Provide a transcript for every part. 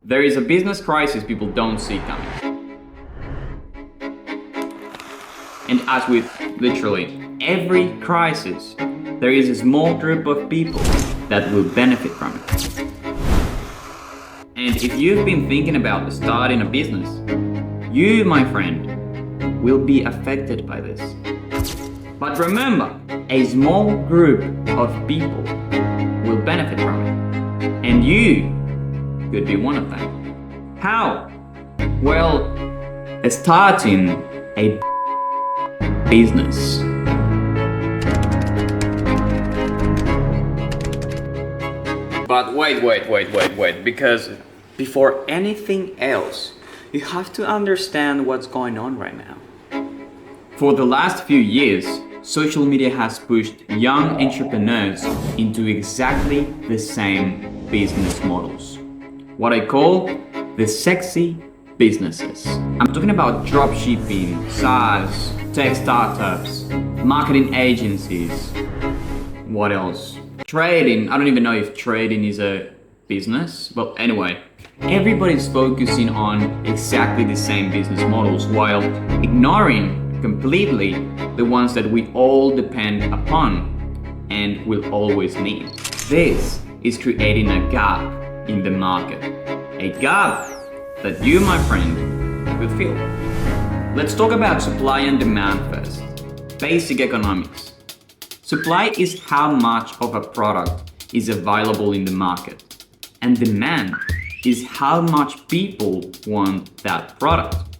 There is a business crisis people don't see coming. And as with literally every crisis, there is a small group of people that will benefit from it. And if you've been thinking about starting a business, you, my friend, will be affected by this. But remember, a small group of people will benefit from it. And you could be one of them. How? Well, starting a business. But wait, because before anything else, you have to understand what's going on right now. For the last few years, social media has pushed young entrepreneurs into exactly the same business models. What I call the sexy businesses. I'm talking about dropshipping, SaaS, tech startups, marketing agencies. What else? Trading. I don't even know if trading is a business. But anyway, everybody's focusing on exactly the same business models while ignoring completely the ones that we all depend upon and will always need. This is creating a gap in the market. A gap that you, my friend, will feel. Let's talk about supply and demand first. Basic economics. Supply is how much of a product is available in the market, and demand is how much people want that product.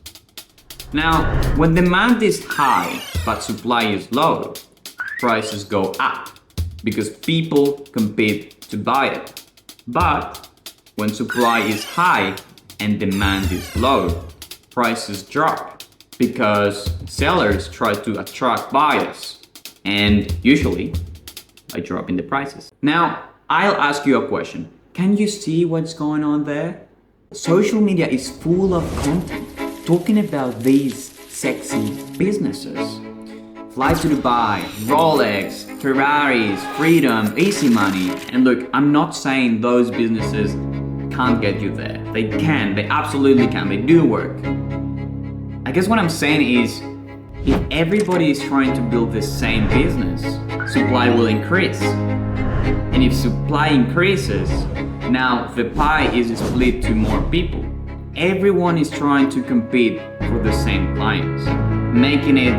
Now, when demand is high but supply is low, prices go up because people compete to buy it. But when supply is high and demand is low, prices drop because sellers try to attract buyers, and usually by dropping the prices. Now, I'll ask you a question. Can you see what's going on there? Social media is full of content talking about these sexy businesses. Fly to Dubai, Rolex, Ferraris, freedom, easy money. And look, I'm not saying those businesses can't get you there. They can, they absolutely can, they do work. I guess what I'm saying is, if everybody is trying to build the same business, supply will increase. And if supply increases, now the pie is split to more people. Everyone is trying to compete for the same clients, making it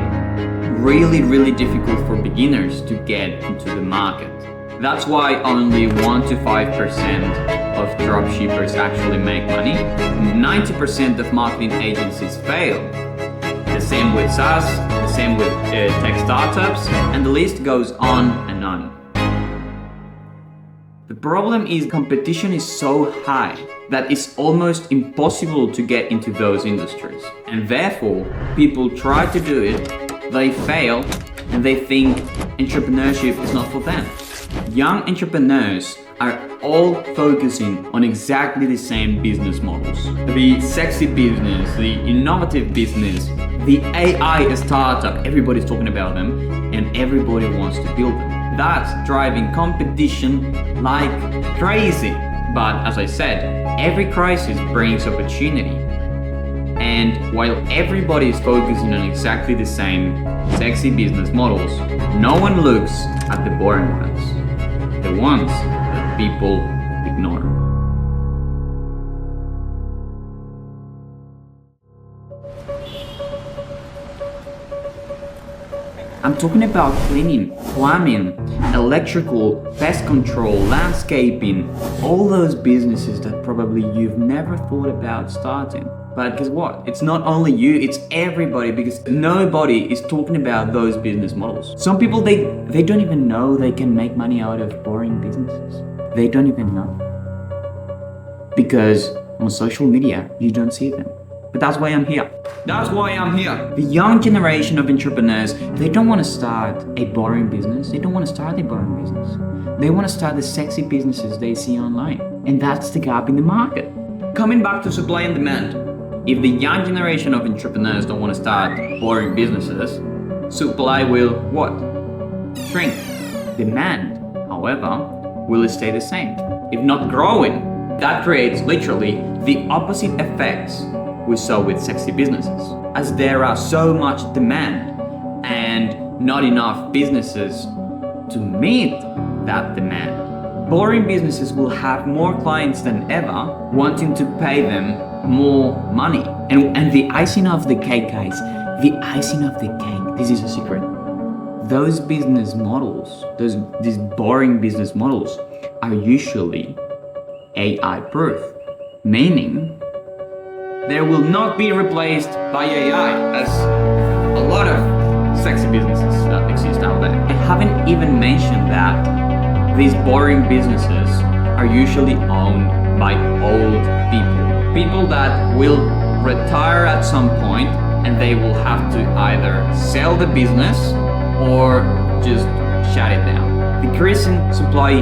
really difficult for beginners to get into the market. That's why only 1 to 5% of dropshippers actually make money. 90% of marketing agencies fail. The same with SaaS, the same with tech startups, and the list goes on and on. The problem is competition is so high that it's almost impossible to get into those industries. And therefore, people try to do it, they fail, and they think entrepreneurship is not for them. Young entrepreneurs are all focusing on exactly the same business models. The sexy business, the innovative business, the AI startup, everybody's talking about them and everybody wants to build them. That's driving competition like crazy. But as I said, every crisis brings opportunity. And while everybody is focusing on exactly the same sexy business models, no one looks at the boring ones, the ones that people ignore. I'm talking about cleaning, plumbing, electrical, pest control, landscaping, all those businesses that probably you've never thought about starting. But guess what? It's not only you, it's everybody, because nobody is talking about those business models. Some people, they don't even know they can make money out of boring businesses. They don't even know. Because on social media, you don't see them. But that's why I'm here. That's why I'm here. The young generation of entrepreneurs, they don't want to start a boring business. They don't want to start a boring business. They want to start the sexy businesses they see online. And that's the gap in the market. Coming back to supply and demand. If the young generation of entrepreneurs don't want to start boring businesses, supply will what? Shrink. Demand, however, will stay the same, if not growing. That creates literally the opposite effects we saw with sexy businesses, as there are so much demand and not enough businesses to meet that demand. Boring businesses will have more clients than ever, wanting to pay them more money. And the icing of the cake, guys, the icing of the cake, this is a secret. Those business models, these boring business models are usually AI proof, meaning they will not be replaced by AI, as a lot of sexy businesses that exist out there. I haven't even mentioned that these boring businesses are usually owned by old people. People that will retire at some point and they will have to either sell the business or just shut it down, decreasing supply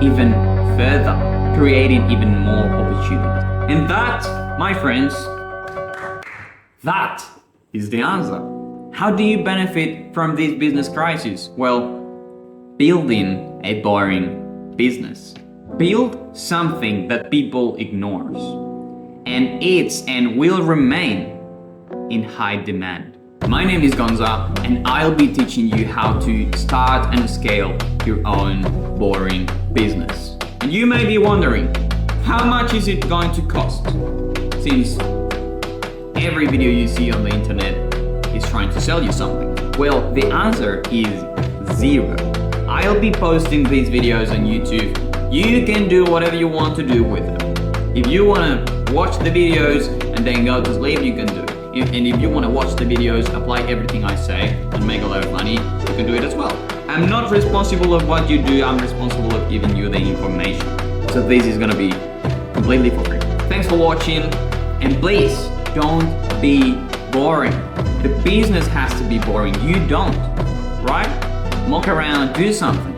even further, creating even more opportunities. And that, my friends, that is the answer. How do you benefit from this business crisis? Well, building a boring business. Build something that people ignores, and it's and will remain in high demand. My name is Gonza, and I'll be teaching you how to start and scale your own boring business. And you may be wondering, how much is it going to cost? Since every video you see on the internet is trying to sell you something. Well, the answer is zero. I'll be posting these videos on YouTube. You can do whatever you want to do with them. If you want to watch the videos and then go to sleep, you can do it. And if you want to watch the videos, apply everything I say and make a lot of money, you can do it as well. I'm not responsible of what you do, I'm responsible of giving you the information. So this is gonna be completely for free. Thanks for watching, and please don't be boring. The business has to be boring, you don't, right? Walk around, do something.